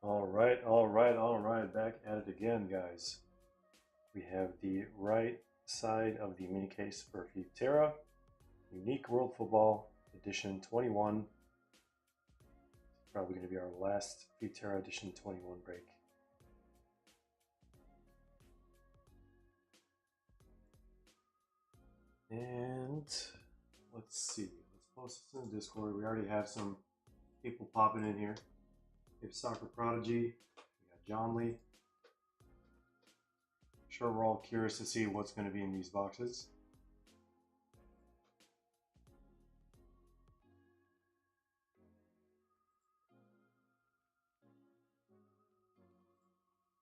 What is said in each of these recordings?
All right. Back at it again, guys. We have the right side of the mini case for Futera, Unique World Football Edition 21. Probably going to be our last Futera Edition 21 break. And let's see. Let's post this in the Discord. We already have some people popping in here. We have Soccer Prodigy. We got John Lee. I'm sure we're all curious to see what's going to be in these boxes.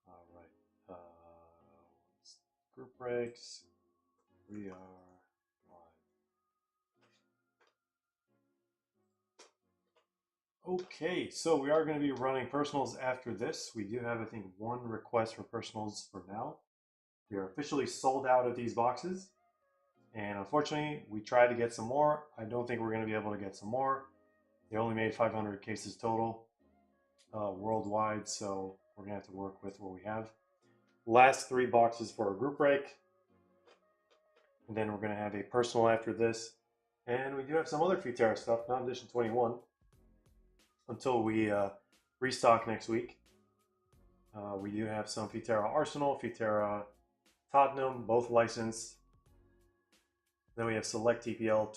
All right. Group breaks. We are live. Okay, so we are going to be running personals after this. We do have, I think, one request for personals for now. We are officially sold out of these boxes. And unfortunately, we tried to get some more. I don't think we're going to be able to get some more. They only made 500 cases total worldwide, so we're going to have to work with what we have. Last 3 boxes for a group break. And then we're going to have a personal after this. And we do have some other Futera stuff, not edition 21, until we restock next week. We do have some Futera Arsenal, Futera Tottenham, both licensed. Then we have Select TPL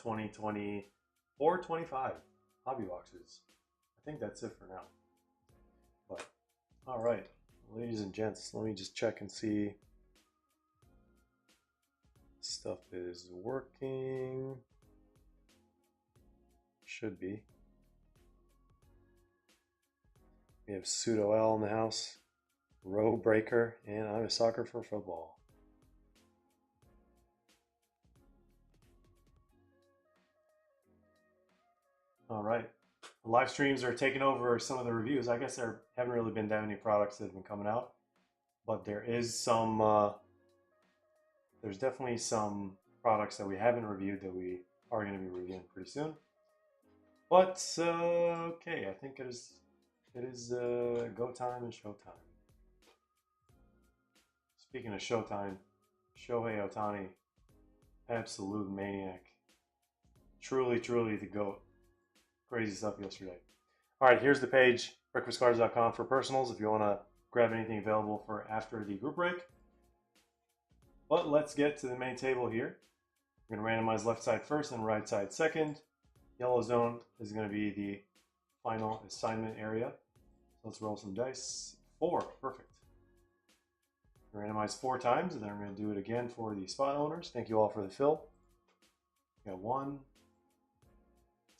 2024-25 hobby boxes. I think that's it for now. But all right, ladies and gents, let me just check and see stuff is working. Should be. We have Pseudo L in the house, Row Breaker, and I'm a Soccer for Football. All right. The live streams are taking over some of the reviews. I guess there haven't really been that many products that have been coming out, but there is some. There's definitely some products that we haven't reviewed that we are going to be reviewing pretty soon. But okay, I think it is go time and show time. Speaking of showtime, Shohei Ohtani, absolute maniac. Truly the GOAT. Crazy stuff yesterday. All right, here's the page, breakfastcards.com for personals if you want to grab anything available for after the group break. But let's get to the main table here. We're going to randomize left side first and right side second. Yellow zone is going to be the final assignment area. So let's roll some dice. 4, perfect. Randomize 4 times, and then we're going to do it again for the spot owners. Thank you all for the fill. We got 1,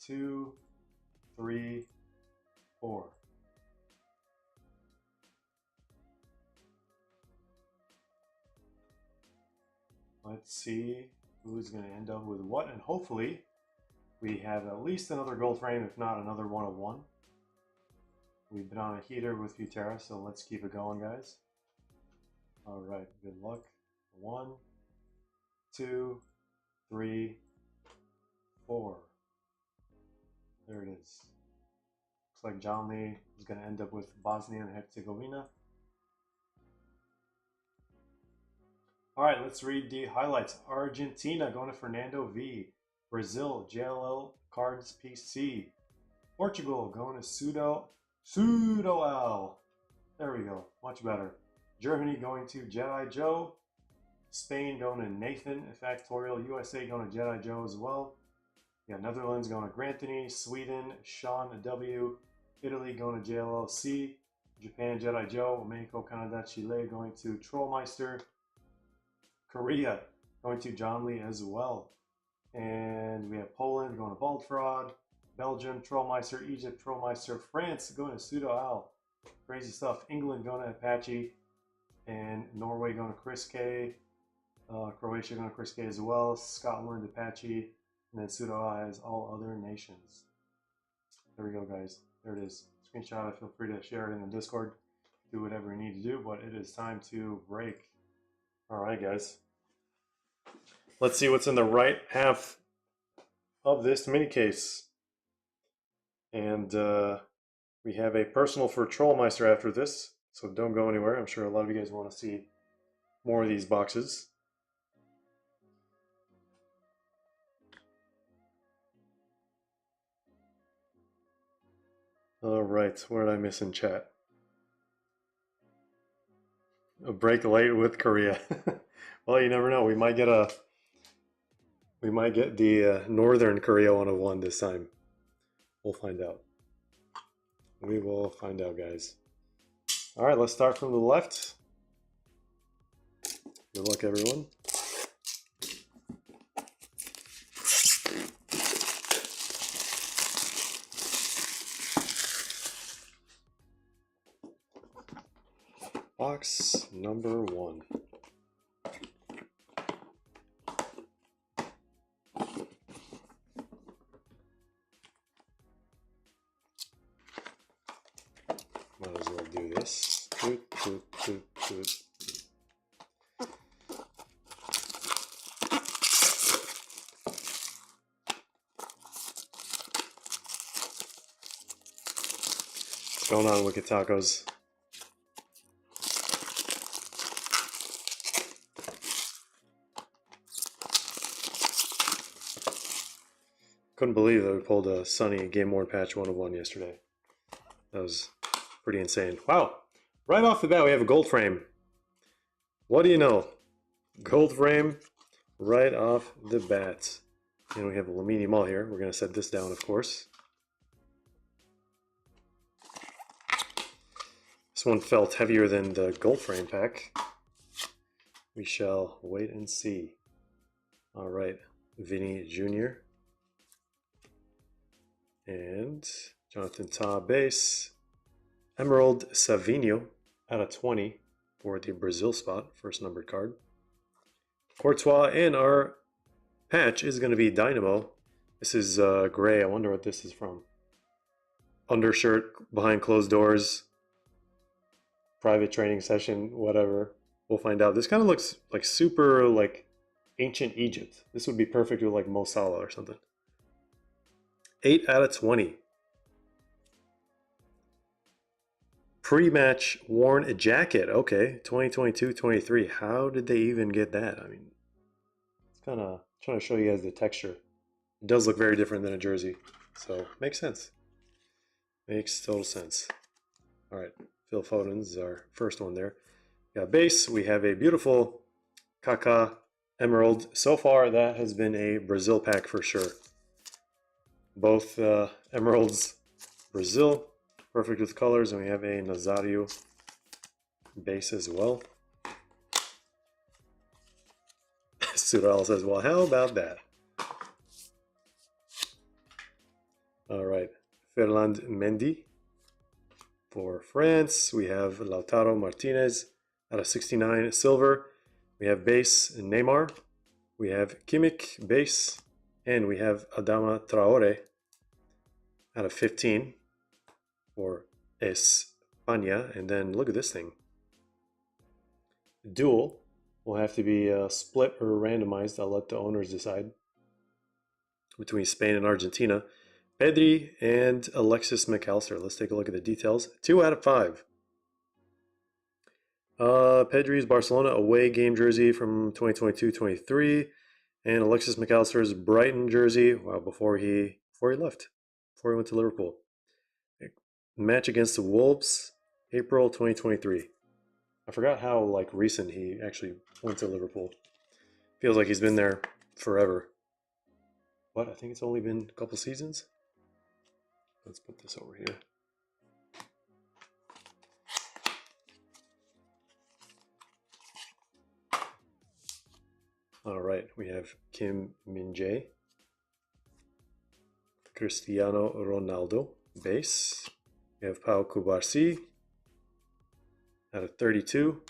2, 3, 4. Let's see who's going to end up with what, and hopefully we have at least another gold frame, if not another 1 of 1. We've been on a heater with Futera, so let's keep it going, guys. All right, good luck. 1, 2, 3, 4. There it is. Looks like John Lee is going to end up with Bosnia and Herzegovina. All right, let's read the highlights. Argentina going to Fernando V. Brazil, JLL Cards PC. Portugal going to Pseudo Al. There we go, much better. Germany going to Jedi Joe. Spain going to Nathan Factorial. USA going to Jedi Joe as well. We got Netherlands going to Granthony. Sweden, Sean W. Italy going to JLLC. Japan, Jedi Joe. Mexico, Canada, Chile going to Trollmeister. Korea going to John Lee as well. And we have Poland going to Bald Fraud. Belgium, Trollmeister. Egypt, Trollmeister. France going to Pseudo Al. Crazy stuff. England going to Apache. And Norway going to Chris K. Croatia going to Chris K as well. Scotland, Apache. And then Pseudo Al has all other nations. There we go, guys. There it is. Screenshot. Feel free to share it in the Discord. Do whatever you need to do, but it is time to break. All right, guys. Let's see what's in the right half of this mini case. And We have a personal for Trollmeister after this, so don't go anywhere. I'm sure a lot of you guys want to see more of these boxes. All right, what did I miss in chat? A break late with Korea. Well, you never know. We might get the Northern Korea 101 this time. We'll find out. We will find out, guys. All right, let's start from the left. Good luck, everyone. Box number 1. Might as well do this. What's going on, Wicked Tacos? Couldn't believe that we pulled a Sunny Game Worn Patch 101 yesterday. That was pretty insane. Wow. Right off the bat, we have a gold frame. What do you know? Gold frame right off the bat. And we have a Lamine Yamal here. We're going to set this down, of course. This one felt heavier than the gold frame pack. We shall wait and see. All right. Vinny Jr. And Jonathan Tah base. Emerald Savinho out of 20 for the Brazil spot, first numbered card. Courtois, and our patch is going to be Dynamo. This is gray. I wonder what this is from. Undershirt, behind closed doors, private training session, whatever. We'll find out. This kind of looks like super like ancient Egypt. This would be perfect with like Mo Salah or something. 8 out of 20. Pre-match worn jacket. Okay, 2022-23. How did they even get that? I mean, it's kind of trying to show you guys the texture. It does look very different than a jersey, so makes sense. Makes total sense. All right, Phil Foden's our first one there. We got base. We have a beautiful Kaká Emerald. So far, that has been a Brazil pack for sure. Both Emeralds, Brazil. Perfect with colors, and we have a Nazario base as well. Sudal says, well, how about that? All right, Ferland Mendy for France. We have Lautaro Martinez out of 69 silver. We have base Neymar. We have Kimmich base, and we have Adama Traore out of 15. For España, and then look at this thing. Dual will have to be split or randomized. I'll let the owners decide between Spain and Argentina. Pedri and Alexis McAllister. Let's take a look at the details. 2 out of 5. Pedri's Barcelona away game jersey from 2022-23, and Alexis McAllister's Brighton jersey. Wow, before he left, before he went to Liverpool. Match against the Wolves, April 2023. I forgot how like recent he actually went to Liverpool. Feels like he's been there forever. But I think it's only been a couple seasons. Let's put this over here. All right, we have Kim Min-jae, Cristiano Ronaldo base. We have Pau Cubarsí out of 32.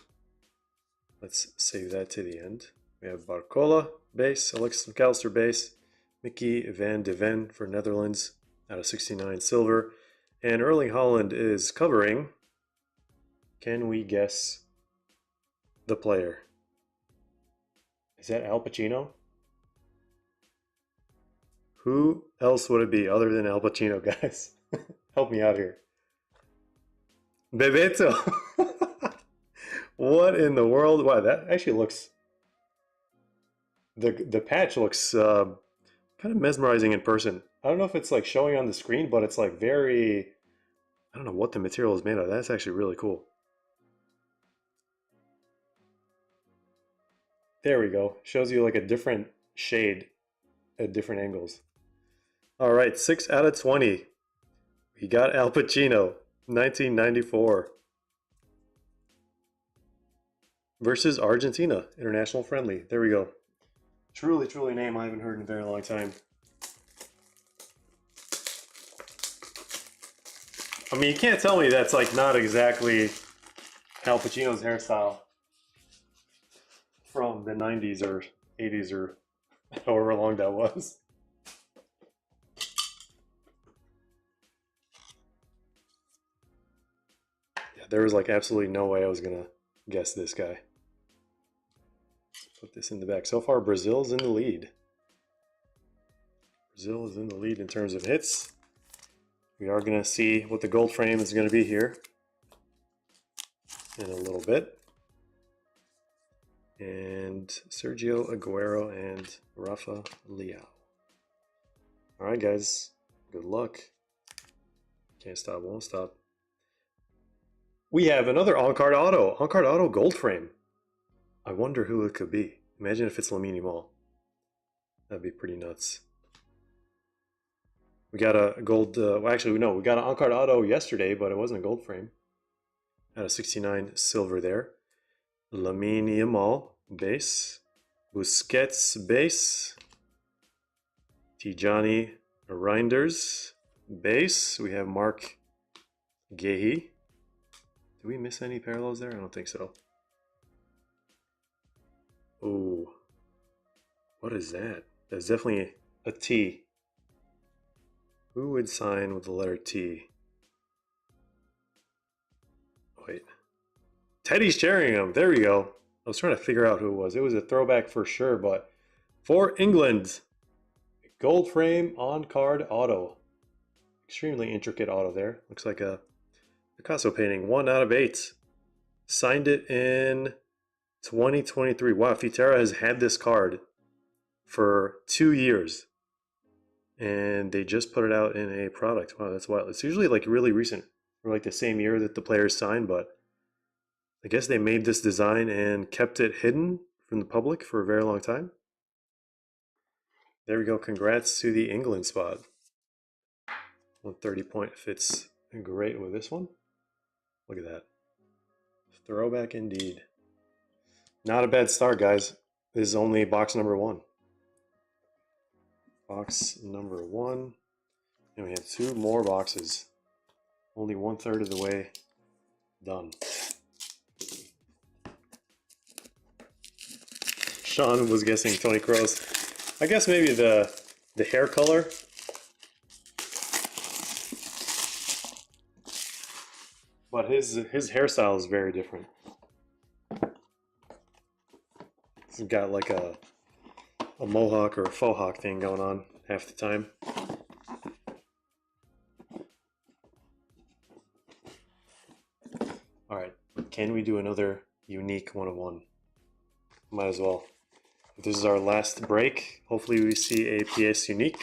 Let's save that to the end. We have Barcola base, Alexis McAllister base, Mickey van de Ven for Netherlands out of 69 silver. And Erling Haaland is covering. Can we guess the player? Is that Al Pacino? Who else would it be other than Al Pacino, guys? Help me out here. Bebeto. What in the world? Wow, that actually looks, the patch looks kind of mesmerizing in person. I don't know if it's like showing on the screen, but it's like very, I don't know what the material is made of. That's actually really cool. There we go. Shows you like a different shade at different angles. All right, 6 out of 20. We got Al Pacino, 1994. Versus Argentina, international friendly. There we go. Truly, truly a name I haven't heard in a very long time. I mean, you can't tell me that's like not exactly Al Pacino's hairstyle from the 90s or 80s or however long that was. Yeah, there was like absolutely no way I was gonna guess this guy. Put this in the back. So far, Brazil's in the lead. Brazil is in the lead in terms of hits. We are going to see what the gold frame is going to be here in a little bit. And Sergio Aguero and Rafa Leao. All right, guys. Good luck. Can't stop, won't stop. We have another on-card auto. On-card auto gold frame. I wonder who it could be. Imagine if it's Lamine Yamal. That'd be pretty nuts. We got a gold, well actually no, we got an on-card auto yesterday, but it wasn't a gold frame. At a 69 silver there. Lamine Yamal base. Busquets base. Tijani Reinders base. We have Mark Gehi. Did we miss any parallels there? I don't think so. Oh, what is that? That's definitely a T. Who would sign with the letter T? Wait. Teddy Sheringham. There we go. I was trying to figure out who it was. It was a throwback for sure, but for England, gold frame on-card auto. Extremely intricate auto there. Looks like a Picasso painting. 1 out of 8. Signed it in 2023. Wow, Futera has had this card for 2 years. And they just put it out in a product. Wow, that's wild. It's usually like really recent, or like the same year that the players signed, but I guess they made this design and kept it hidden from the public for a very long time. There we go. Congrats to the England spot. 130 point fits great with this one. Look at that. Throwback indeed. Not a bad start, guys. This is only box number 1. Box number 1. And we have 2 more boxes. Only 1/3 of the way done. Sean was guessing Tony Kroos. I guess maybe the hair color. But his hairstyle is very different. He's got like a mohawk or a faux hawk thing going on half the time. All right, can we do another unique 1 of 1? Might as well. If this is our last break, hopefully we see a PS unique.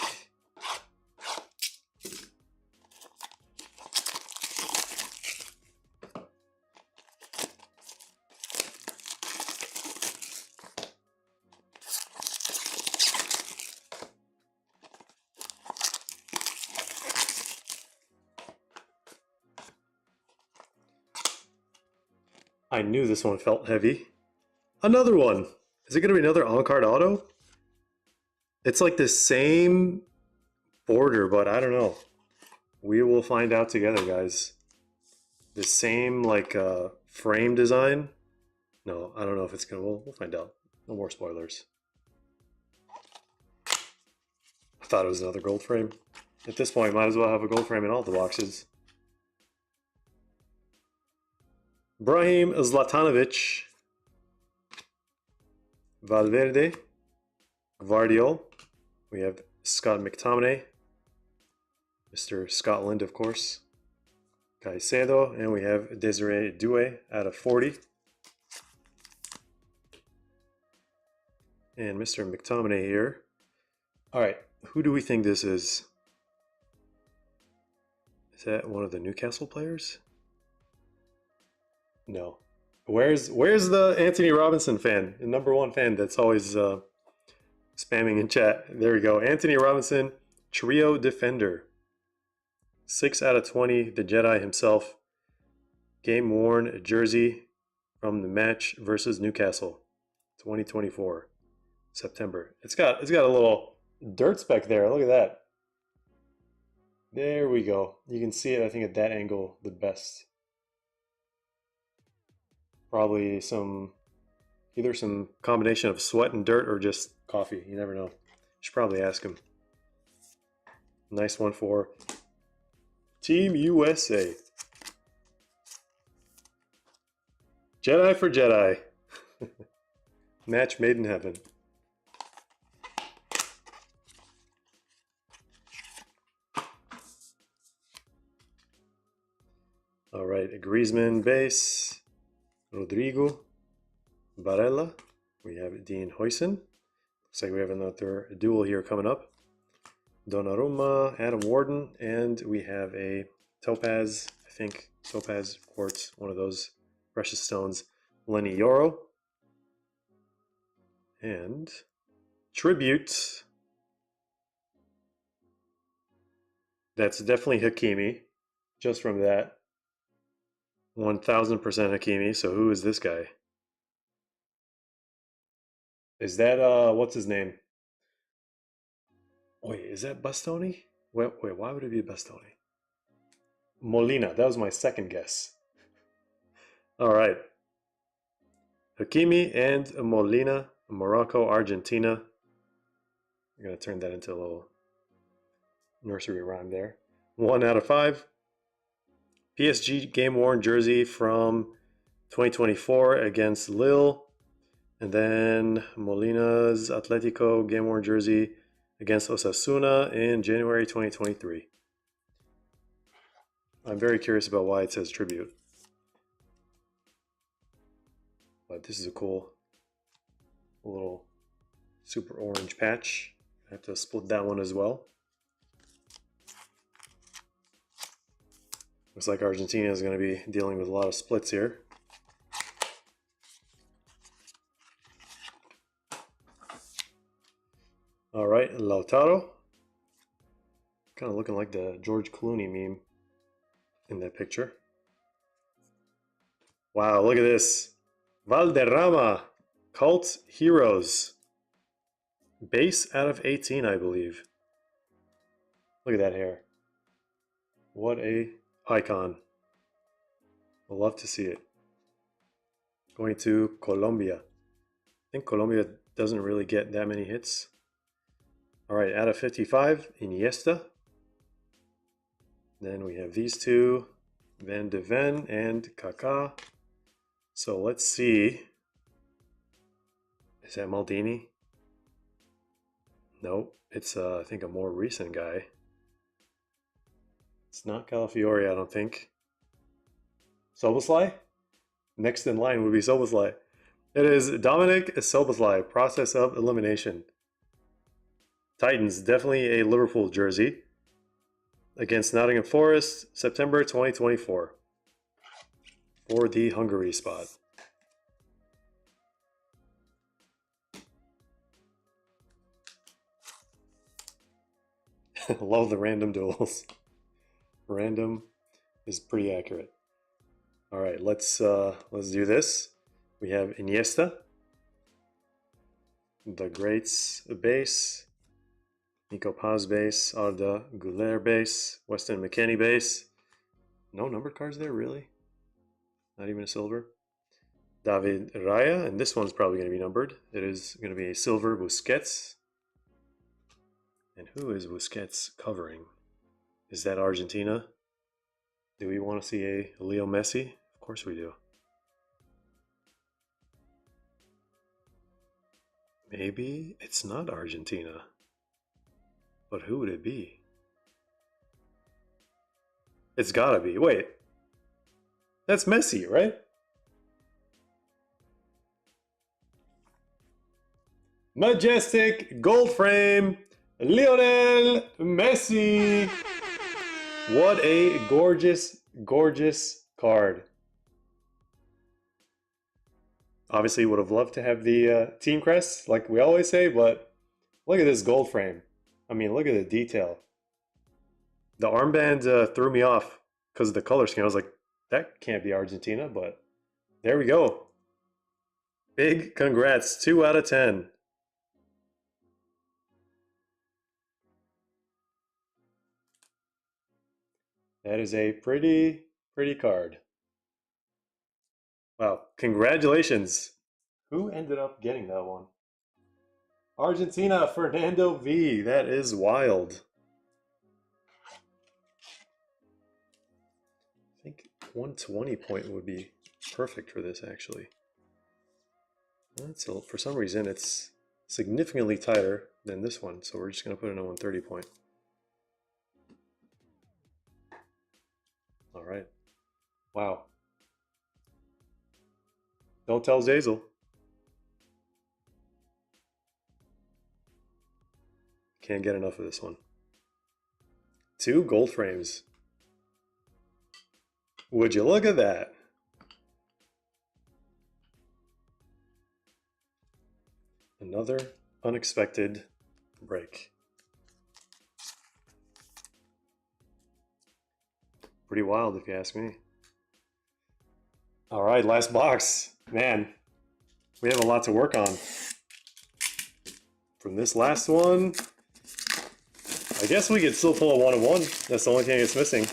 I knew this one felt heavy. Another one. Is it going to be another on-card auto? It's like the same border, but I don't know. We will find out together, guys. The same like frame design. No, I don't know if it's going to. We'll find out. No more spoilers. I thought it was another gold frame. At this point, might as well have a gold frame in all the boxes. Brahim Zlatanovic, Valverde, Vardiol. We have Scott McTominay, Mr. Scotland, of course. Caicedo, and we have Desiree Doué out of 40. And Mr. McTominay here. All right, who do we think this is? Is that one of the Newcastle players? No. Where's the Anthony Robinson fan, the #1 fan that's always spamming in chat? There we go. Anthony Robinson, trio defender. 6 out of 20, the Jedi himself. Game worn jersey from the match versus Newcastle, 2024, September. It's got a little dirt speck there. Look at that. There we go. You can see it, I think, at that angle the best. Probably either some combination of sweat and dirt or just coffee. You never know. Should probably ask him. Nice one for Team USA. Jedi for Jedi. Match made in heaven. All right, a Griezmann base. Rodrigo Barella. We have Dean Huijsen. Looks like we have another duel here coming up. Donnarumma, Adam Warden, and we have a Topaz, I think Topaz Quartz, one of those precious stones, Lenny Yoro. And Tribute. That's definitely Hakimi, just from that. 1000% Hakimi, so who is this guy? Is that, what's his name? Wait, is that Bastoni? Wait, why would it be Bastoni? Molina, that was my second guess. All right. Hakimi and Molina, Morocco, Argentina. I'm going to turn that into a little nursery rhyme there. 1 out of 5. PSG game-worn jersey from 2024 against Lille. And then Molina's Atletico game-worn jersey against Osasuna in January 2023. I'm very curious about why it says tribute. But this is a cool little super orange patch. I have to split that one as well. Looks like Argentina is going to be dealing with a lot of splits here. All right, Lautaro. Kind of looking like the George Clooney meme in that picture. Wow, look at this. Valderrama, Cult Heroes. Base out of 18, I believe. Look at that hair. What a icon. I'd love to see it. Going to Colombia. I think Colombia doesn't really get that many hits. All right, out of 55, Iniesta. Then we have these two, Van de Ven and Kaká. So let's see. Is that Maldini? Nope, it's I think a more recent guy. It's not Calafiori, I don't think. Soboslai? Next in line would be Soboslai. It is Dominic Soboslai, process of elimination. Titans, definitely a Liverpool jersey. Against Nottingham Forest, September 2024. For the Hungary spot. Love the random duels. Random is pretty accurate. All right, let's do this. We have Iniesta, the Greats base, Nico Paz base, Arda Güler base, Weston McKennie base. No numbered cards there, really? Not even a silver. David Raya, and this one's probably going to be numbered. It is going to be a silver Busquets. And who is Busquets covering? Is that Argentina? Do we want to see a Leo Messi? Of course we do. Maybe it's not Argentina. But who would it be? It's gotta be. Wait, That's MESSI, right? Majestic gold frame, Lionel Messi. What a gorgeous, gorgeous card. Obviously, would have loved to have the team crest, like we always say, but look at this gold frame. I mean, look at the detail. The armband threw me off because of the color scheme. I was like, that can't be Argentina, but there we go. Big congrats, 2 out of 10. That is a pretty card. Wow, congratulations. Who ended up getting that one? Argentina, Fernando V. That is wild. I think 120 point would be perfect for this, actually. So for some reason, it's significantly tighter than this one, so we're just going to put in a 130 point. All right. Wow. Don't tell Zazel. Can't get enough of this one. 2 gold frames. Would you look at that? Another unexpected break. Pretty wild if you ask me. All right, last box. Man, we have a lot to work on. From this last one, I guess we could still pull a 1-of-1. That's the only thing it's missing.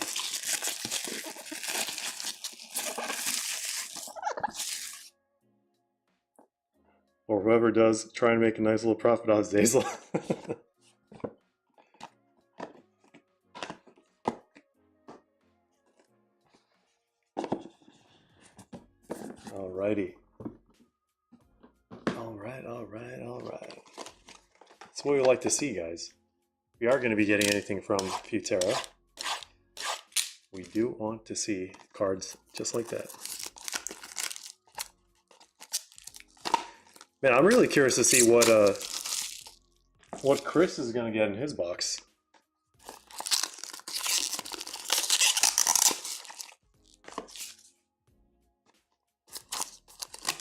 Or whoever does try and make a nice little profit on Zazel. Alrighty. Alright. That's what we like to see, guys. If we are going to be getting anything from Futera, we do want to see cards just like that. Man, I'm really curious to see what Chris is going to get in his box.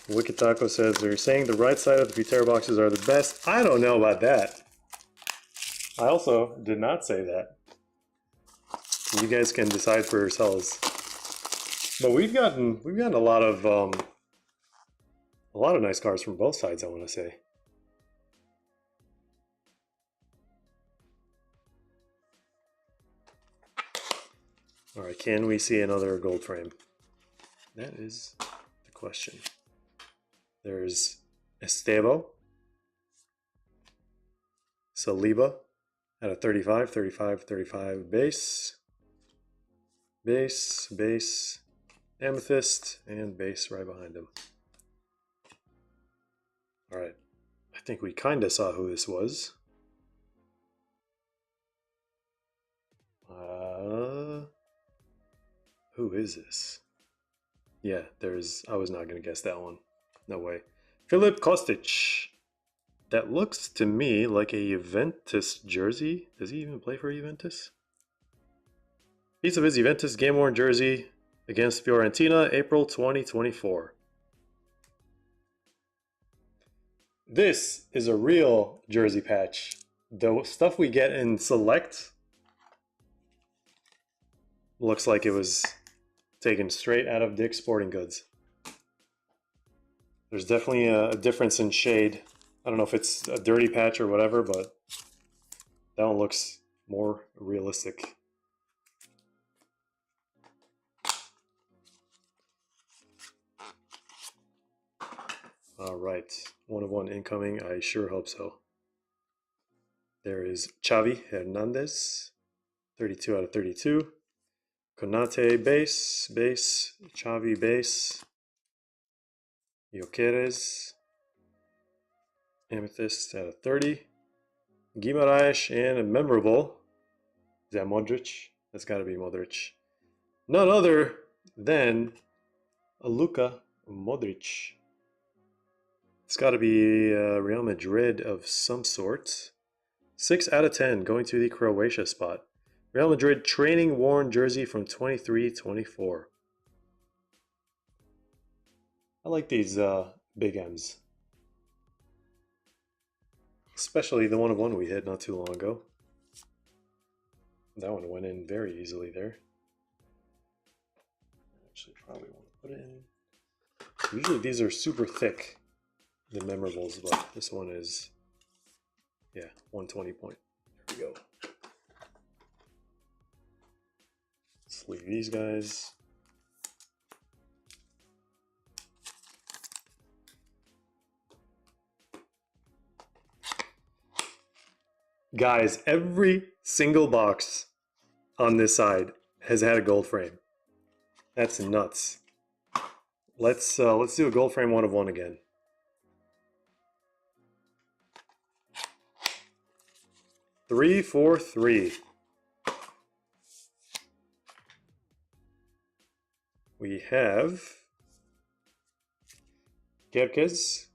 Wicked Taco says they're saying the right side of the Futera boxes are the best. I don't know about that. I also did not say that. You guys can decide for yourselves. But we've gotten a lot of nice cards from both sides, I want to say. All right, can we see another gold frame? That is the question. There's Estevo, Saliba at a 35, 35, 35 base, Amethyst, and base right behind him. All right, I think we kind of saw who this was. Who is this? Yeah, I was not going to guess that one. No way. Filip Kostic. That looks to me like a Juventus jersey. Does he even play for Juventus? Piece of his Juventus game-worn jersey against Fiorentina, April 2024. This is a real jersey patch. The stuff we get in Select looks like it was taken straight out of Dick's Sporting Goods. There's definitely a difference in shade. I don't know if it's a dirty patch or whatever, but that one looks more realistic. All right, 1-of-1 incoming. I sure hope so. There is Xavi Hernandez, 32 out of 32. Konate base, Xavi base. Jokeres, Amethyst out of 30. Guimaraes, and a memorable. Is that Modric? That's got to be Modric. None other than Luka Modric. It's got to be Real Madrid of some sort. 6 out of 10 going to the Croatia spot. Real Madrid training worn jersey from 23-24. I like these big M's. Especially the 1-of-1 we hit not too long ago. That one went in very easily there. Actually, probably want to put it in. Usually these are super thick, the memorables, but this one is, yeah, 120 point. There we go. Let's leave these guys. Guys, every single box on this side has had a gold frame. That's nuts. Let's do a gold frame 1-of-1 again. Three, 4, 3. We have Gerkes,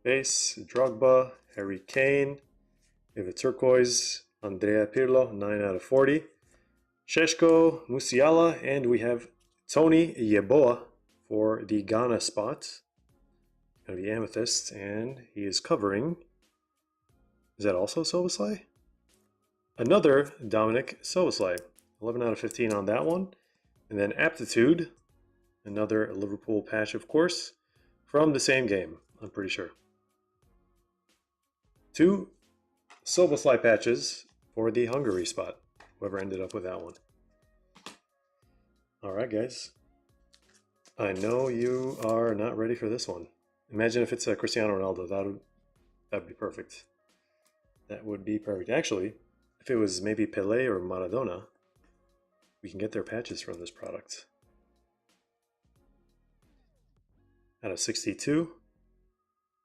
base, Drogba, Harry Kane. We have a turquoise, Andrea Pirlo, 9 out of 40. Sheshko, Musiala, and we have Tony Yeboah for the Ghana spot. Going to be Amethyst, and he is covering. Is that also Soboslai? Another Dominic Soboslai. 11 out of 15 on that one. And then Aptitude, another Liverpool patch, of course, from the same game, I'm pretty sure. 2 Soboslai patches for the Hungary spot, whoever ended up with that one. All right, guys. I know you are not ready for this one. Imagine if it's a Cristiano Ronaldo. That'd be perfect. That would be perfect. Actually, if it was maybe Pelé or Maradona, we can get their patches from this product. Out of 62,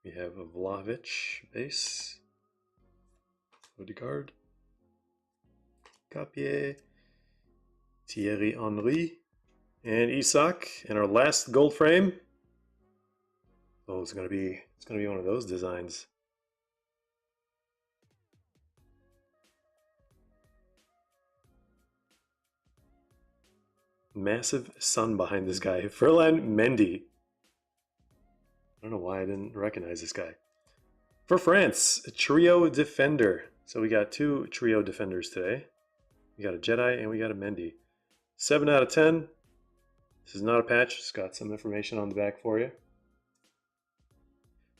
we have a Vlahovic base. Odegaard, Capier, Thierry Henry, and Isak. And our last gold frame. Oh, it's gonna be one of those designs. Massive sun behind this guy. Ferland Mendy. I don't know why I didn't recognize this guy. For France, a trio defender. So we got 2 trio defenders today. We got a Jedi and we got a Mendy. 7 out of 10. This is not a patch. It's got some information on the back for you.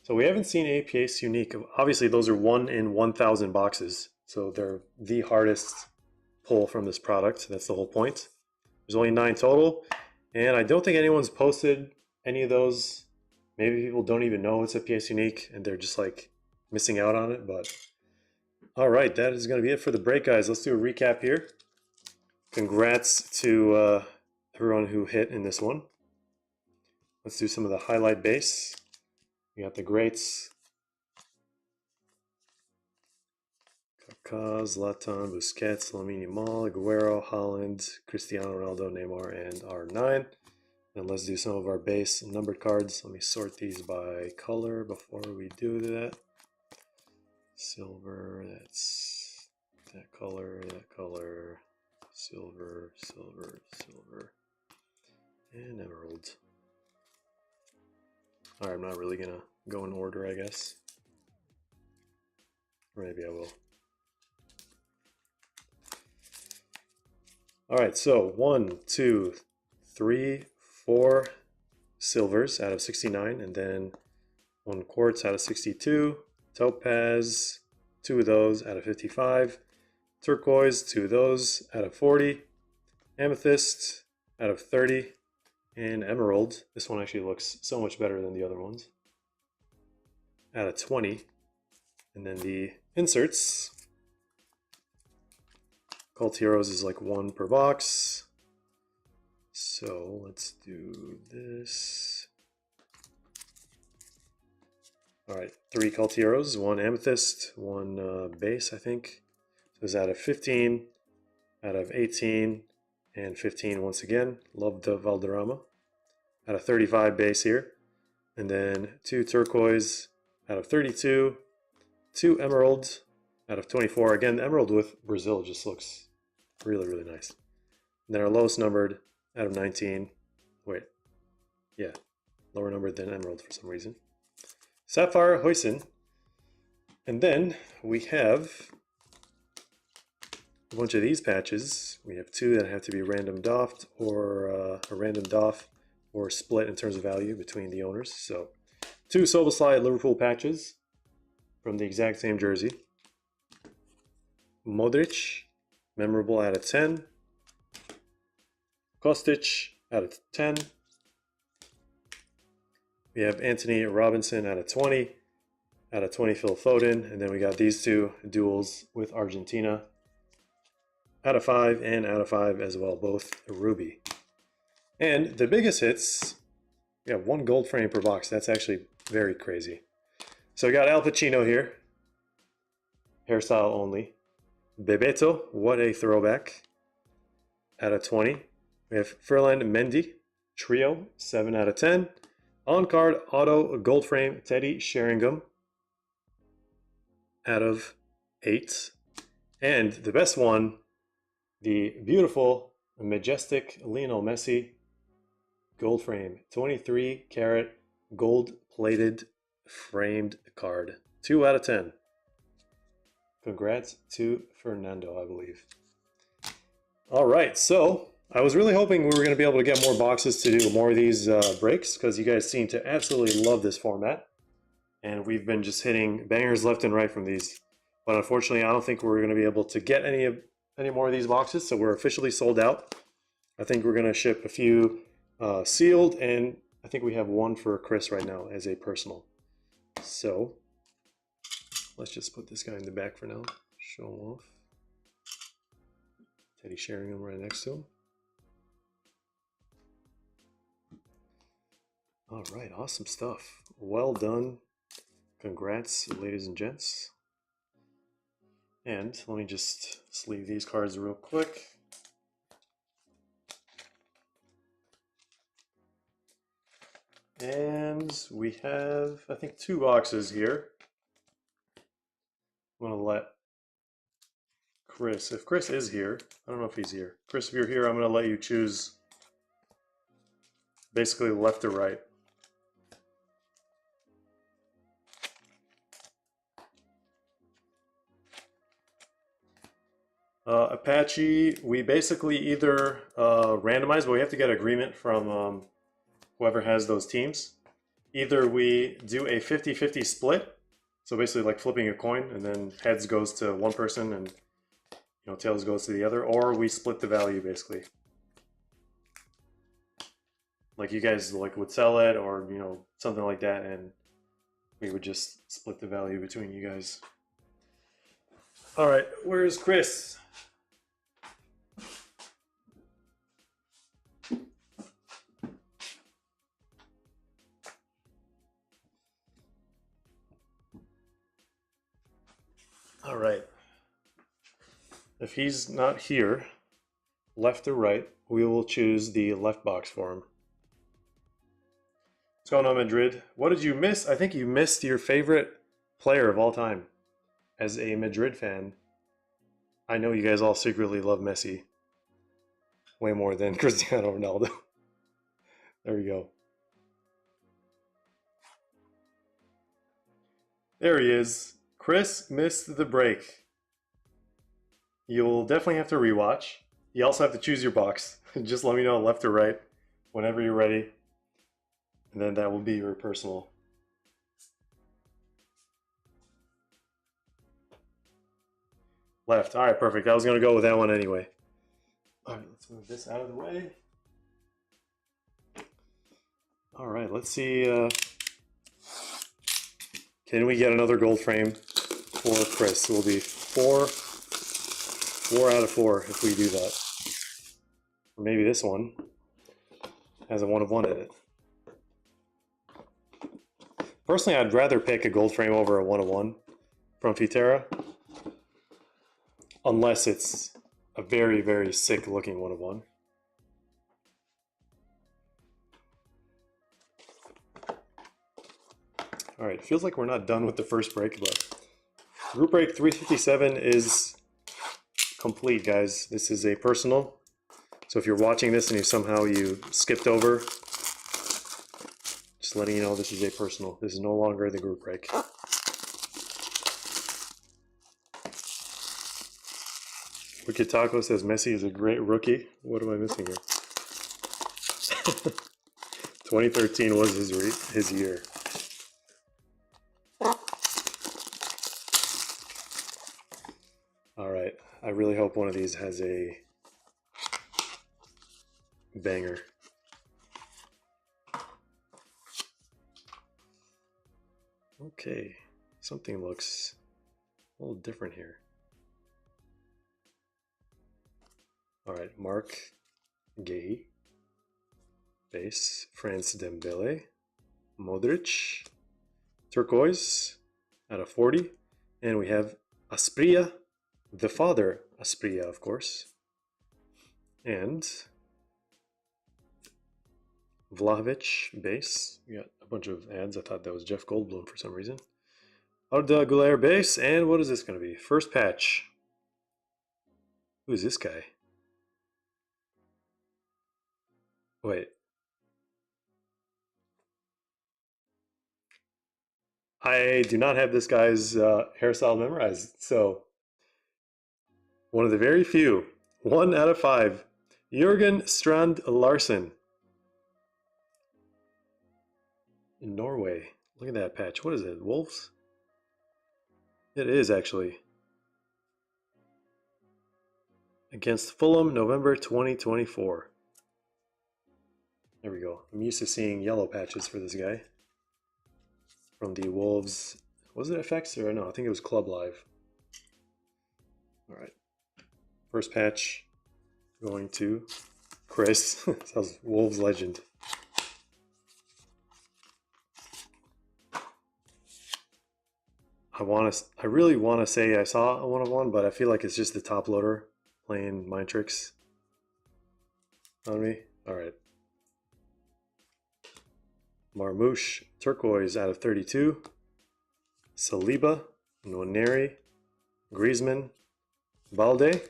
So we haven't seen a PS unique. Obviously, those are 1 in 1,000 boxes. So they're the hardest pull from this product. That's the whole point. There's only 9 total. And I don't think anyone's posted any of those. Maybe people don't even know it's a PS unique and they're just like missing out on it. But all right, that is going to be it for the break, guys. Let's do a recap here. Congrats to everyone who hit in this one. Let's do some of the highlight base. We got the greats. Kaká, Zlatan, Busquets, Lamine Yamal, Aguero, Haaland, Cristiano Ronaldo, Neymar, and R9. And let's do some of our base numbered cards. Let me sort these by color before we do that. Silver, that's that color, silver, silver, silver, and emerald. All right, I'm not really gonna go in order, I guess. Or maybe I will. All right, so 1, 2, 3, 4 silvers out of 69, and then 1 quartz out of 62, topaz, 2 of those out of 55, turquoise, 2 of those out of 40, amethyst out of 30, and emerald. This one actually looks so much better than the other ones. Out of 20, and then the inserts. Cult Heroes is like 1 per box. So let's do this. All right, 3 Cult Heroes, 1 Amethyst, 1 base, I think. So it's out of 15, out of 18, and 15 once again. Love the Valderrama. out of 35 base here. And then 2 turquoise out of 32. 2 emeralds out of 24. Again, the emerald with Brazil just looks really, really nice. And then our lowest numbered out of 19. Wait, yeah, lower numbered than emerald for some reason. Sapphire Hoisin. And then we have a bunch of these patches. We have 2 that have to be random doffed or a random doff or split in terms of value between the owners. So 2 Soboslai Liverpool patches from the exact same jersey. Modric, memorable out of 10. Kostic out of 10. We have Anthony Robinson out of 20. Out of 20 Phil Foden. And then we got these 2 duels with Argentina. Out of 5 and out of 5 as well, both ruby. And the biggest hits, we have 1 gold frame per box. That's actually very crazy. So we got Al Pacino here. Hairstyle only. Bebeto, what a throwback. Out of 20. We have Ferland Mendy, trio, 7 out of 10. On card, auto, gold frame, Teddy Sheringham. Out of 8. And the best one, the beautiful, majestic Lionel Messi, gold frame, 23 karat, gold plated, framed card. 2 out of 10. Congrats to Fernando, I believe. All right, so I was really hoping we were going to be able to get more boxes to do more of these breaks because you guys seem to absolutely love this format. And we've been just hitting bangers left and right from these. But unfortunately, I don't think we're going to be able to get any more of these boxes, so we're officially sold out. I think we're going to ship a few sealed, and I think we have 1 for Chris right now as a personal. So let's just put this guy in the back for now. Show him off. Teddy Sheringham right next to him. All right, awesome stuff. Well done. Congrats, ladies and gents. And let me just sleeve these cards real quick. And we have, I think, 2 boxes here. I'm going to let Chris, if Chris is here, I don't know if he's here. Chris, if you're here, I'm going to let you choose basically left or right. Apache, we basically either randomize, but we have to get agreement from whoever has those teams. Either we do a 50-50 split, so basically like flipping a coin, and then heads goes to one person and tails goes to the other, or we split the value basically. Like you guys would sell it, or something like that, and we would just split the value between you guys. All right, where's Chris? All right. If he's not here, left or right, we will choose the left box for him. What's going on, Madrid? What did you miss? I think you missed your favorite player of all time. As a Madrid fan, I know you guys all secretly love Messi way more than Cristiano Ronaldo. There we go. There he is. Chris missed the break. You'll definitely have to rewatch. You also have to choose your box. Just let me know left or right whenever you're ready. And then that will be your personal. Left. All right, perfect. I was going to go with that one anyway. All right, let's move this out of the way. All right, let's see. Can we get another gold frame for Chris? It will be 4 out of 4 if we do that. Or maybe this one has a 1 of 1 in it. Personally, I'd rather pick a gold frame over a 1 of 1 from Futera. Unless it's a very, very sick looking 1 of 1. All right, feels like we're not done with the first break, but group break 357 is complete, guys. This is a personal. So if you're watching this and you skipped over, just letting you know this is a personal. This is no longer the group break. Wicked Taco says Messi is a great rookie. What am I missing here? 2013 was his year. All right, I really hope one of these has a banger. Okay, something looks a little different here. All right, Mark Gay, base, France Dembele, Modric, turquoise out of 40, and we have Asprilla, the father Asprilla, of course, and Vlahovic, base. We got a bunch of ads. I thought that was Jeff Goldblum for some reason. Arda Güler, base, and what is this going to be? First patch. Who is this guy? Wait. I do not have this guy's hairstyle memorized, so one of the very few, 1 out of 5, Jørgen Strand Larsen in Norway. Look at that patch. What is it? Wolves? It is actually. Against Fulham, November 2024. There we go. I'm used to seeing yellow patches for this guy. From the Wolves. Was it FX or no? I think it was Club Live. All right. First patch going to Chris. Sounds Wolves legend. I really want to say I saw a 1-of-1, but I feel like it's just the top loader playing mind tricks on me. All right. Marmouche, turquoise out of 32. Saliba, Nwaneri, Griezmann, Balde.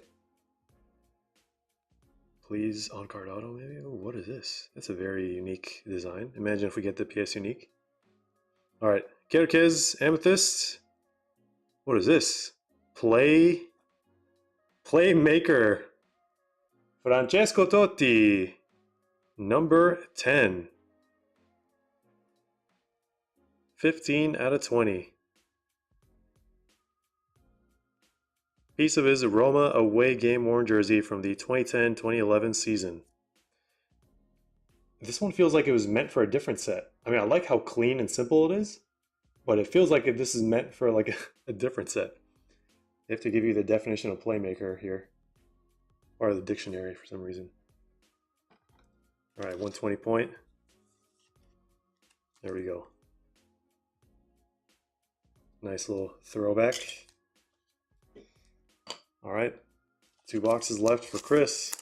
Please on-card auto maybe? Oh, what is this? That's a very unique design. Imagine if we get the PS Unique. All right, Kerkez, Amethyst. What is this? Playmaker. Francesco Totti, number 10. 15 out of 20. Piece of his Roma away game worn jersey from the 2010-2011 season. This one feels like it was meant for a different set. I mean, I like how clean and simple it is, but it feels like this is meant for like a different set. They have to give you the definition of playmaker here, or the dictionary for some reason. All right, 120 point. There we go. Nice little throwback. All right, 2 boxes left for Chris.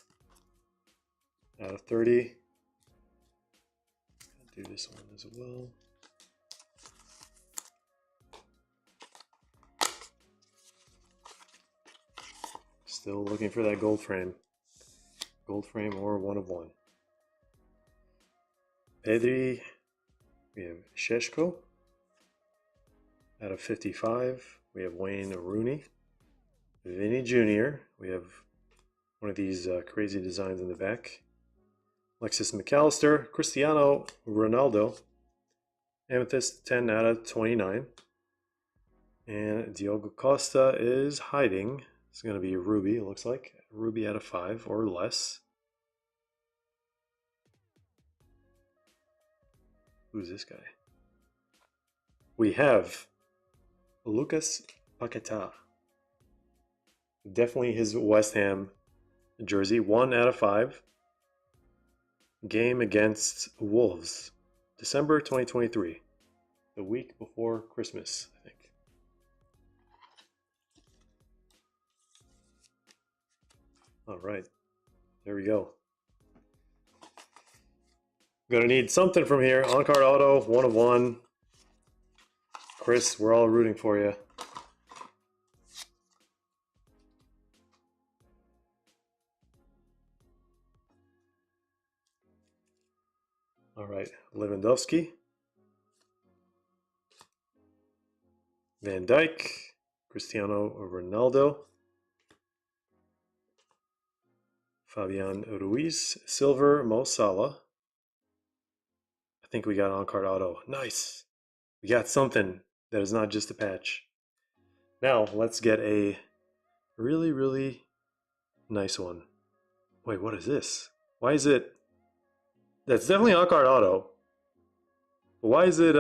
Out of 30. I'll do this one as well. Still looking for that gold frame. Gold frame or 1-of-1. Pedri. We have Sheshko. Out of 55, we have Wayne Rooney. Vinny Jr. We have one of these crazy designs in the back. Alexis McAllister. Cristiano Ronaldo. Amethyst 10 out of 29. And Diogo Costa is hiding. It's going to be Ruby, it looks like. Ruby out of 5 or less. Who's this guy? We have Lucas Paquetá. Definitely his West Ham jersey. 1 out of 5. Game against Wolves. December 2023. The week before Christmas, I think. All right. There we go. Gonna need something from here. On-card auto, 1-of-1. Chris, we're all rooting for you. All right, Lewandowski, Van Dijk, Cristiano Ronaldo, Fabian Ruiz, Silver, Mo Salah. I think we got on-card auto. Nice. We got something that is not just a patch. Now, let's get a really, really nice one. Wait, what is this? Why is it... That's definitely on-card auto. But why is it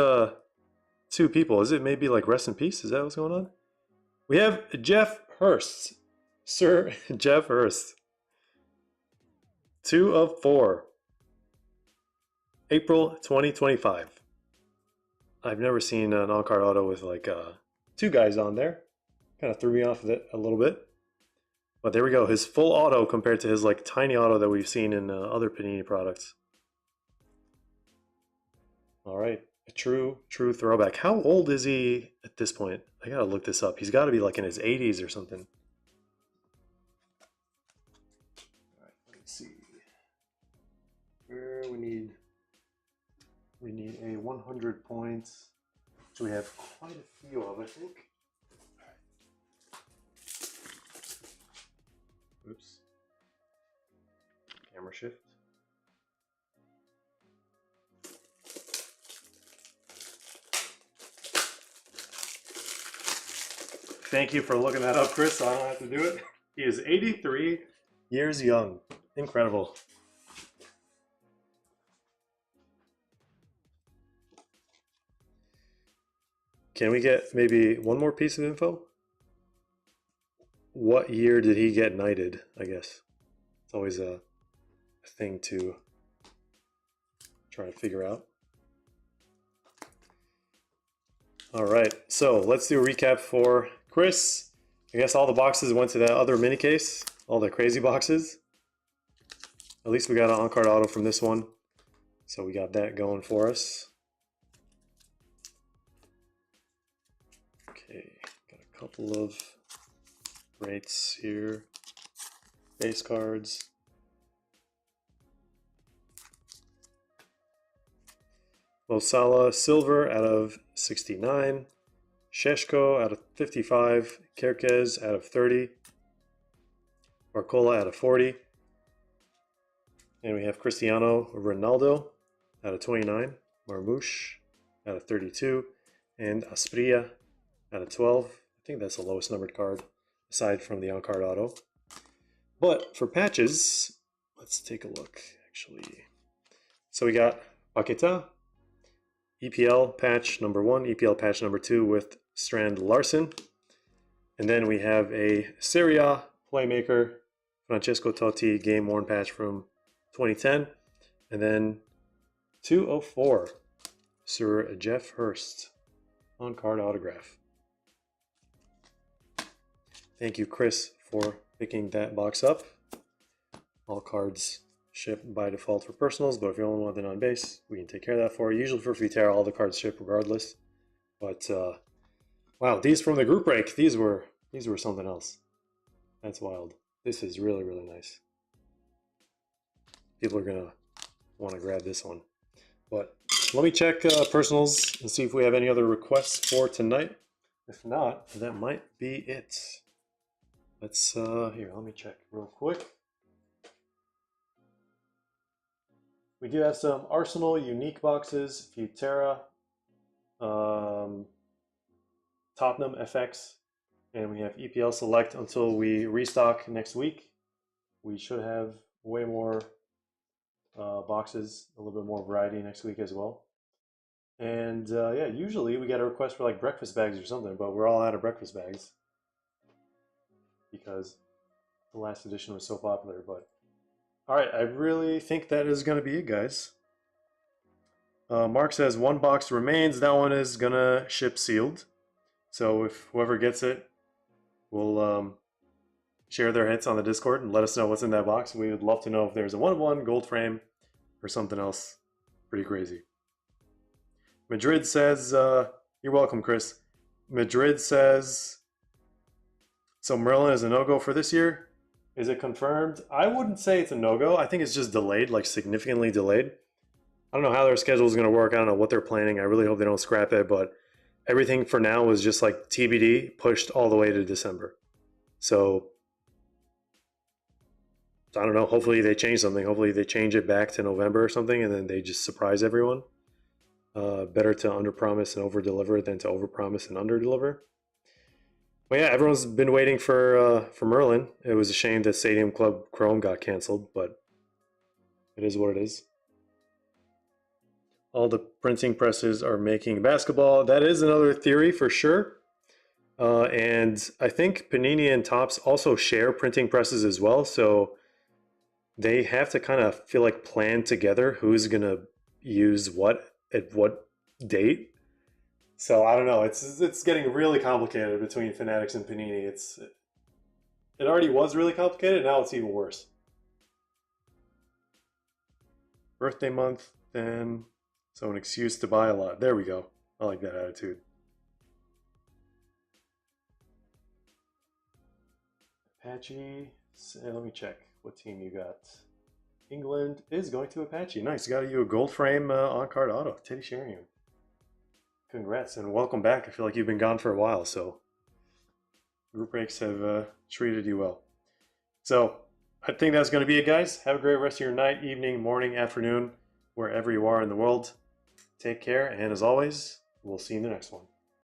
two people? Is it maybe like rest in peace? Is that what's going on? We have Jeff Hurst. Sir Jeff Hurst. 2 of 4. April 2025. I've never seen an on-card auto with like two guys on there. Kind of threw me off of it a little bit. But there we go. His full auto compared to his like tiny auto that we've seen in other Panini products. All right. A true throwback. How old is he at this point? I gotta look this up. He's got to be like in his 80s or something. All right, let's see. Where we need a 100 points, which we have quite a few of, I think. All right. Oops. Camera shift. Thank you for looking that up, Chris, so I don't have to do it. He is 83 years young. Incredible. Can we get maybe one more piece of info? What year did he get knighted, I guess? It's always a thing to try to figure out. All right, so let's do a recap for Chris. I guess all the boxes went to that other mini case, all the crazy boxes. At least we got an on-card auto from this one, so we got that going for us. Okay, got a couple of rates here, base cards. Mo Salah, silver out of 69. Sheshko out of 55. Kerkez out of 30. Barcola out of 40. And we have Cristiano Ronaldo out of 29. Marmouche out of 32. And Asprilla out of 12. I think that's the lowest numbered card, aside from the on-card auto. But for patches, let's take a look, actually. So we got Paqueta, EPL patch number 1, EPL patch number 2 with Strand Larson. And then we have a Serie A playmaker, Francesco Totti game worn patch from 2010. And then 204, Sir Jeff Hurst on card autograph. Thank you, Chris, for picking that box up. All cards ship by default for personals, but if you only want them on base, we can take care of that for you. Usually for Futera, all the cards ship regardless. But wow, these from the group break, these were something else. That's wild. This is really, really nice. People are gonna want to grab this one. But let me check personals and see if we have any other requests for tonight. If not, that might be it. Let's here, let me check real quick. We do have some Arsenal unique boxes, Futera, Tottenham FX, and we have EPL Select until we restock next week. We should have way more boxes, a little bit more variety next week as well. And yeah, usually we get a request for like breakfast bags or something, but we're all out of breakfast bags because the last edition was so popular. But all right, I really think that is going to be it, guys. Mark says 1 box remains. That one is going to ship sealed. So if whoever gets it will share their hits on the Discord and let us know what's in that box. We would love to know if there's a 1/1 gold frame or something else pretty crazy. Madrid says You're welcome, Chris. Madrid says, so Merlin is a no-go for this year. Is it confirmed? I wouldn't say it's a no-go. I think it's just delayed, like significantly delayed. I don't know how their schedule is going to work. I don't know what they're planning. I really hope they don't scrap it, but everything for now was just like TBD, pushed all the way to December. So I don't know. Hopefully they change something. Hopefully they change it back to November or something, and then they just surprise everyone. Better to underpromise and overdeliver than to overpromise and underdeliver. But yeah, everyone's been waiting for Merlin. It was a shame that Stadium Club Chrome got canceled, but it is what it is. All the printing presses are making basketball. That is another theory for sure. And I think Panini and Topps also share printing presses as well. So they have to kind of feel like plan together who's going to use what at what date. So I don't know. It's getting really complicated between Fanatics and Panini. It already was really complicated. Now it's even worse. Birthday month, then so an excuse to buy a lot. There we go. I like that attitude. Apache. Let me check what team you got. England is going to Apache. Nice. Got you a gold frame on-card auto. Teddy Sheringham. Congrats and welcome back. I feel like you've been gone for a while, so group breaks have treated you well. So I think that's going to be it, guys. Have a great rest of your night, evening, morning, afternoon, wherever you are in the world. Take care, and as always, we'll see you in the next one.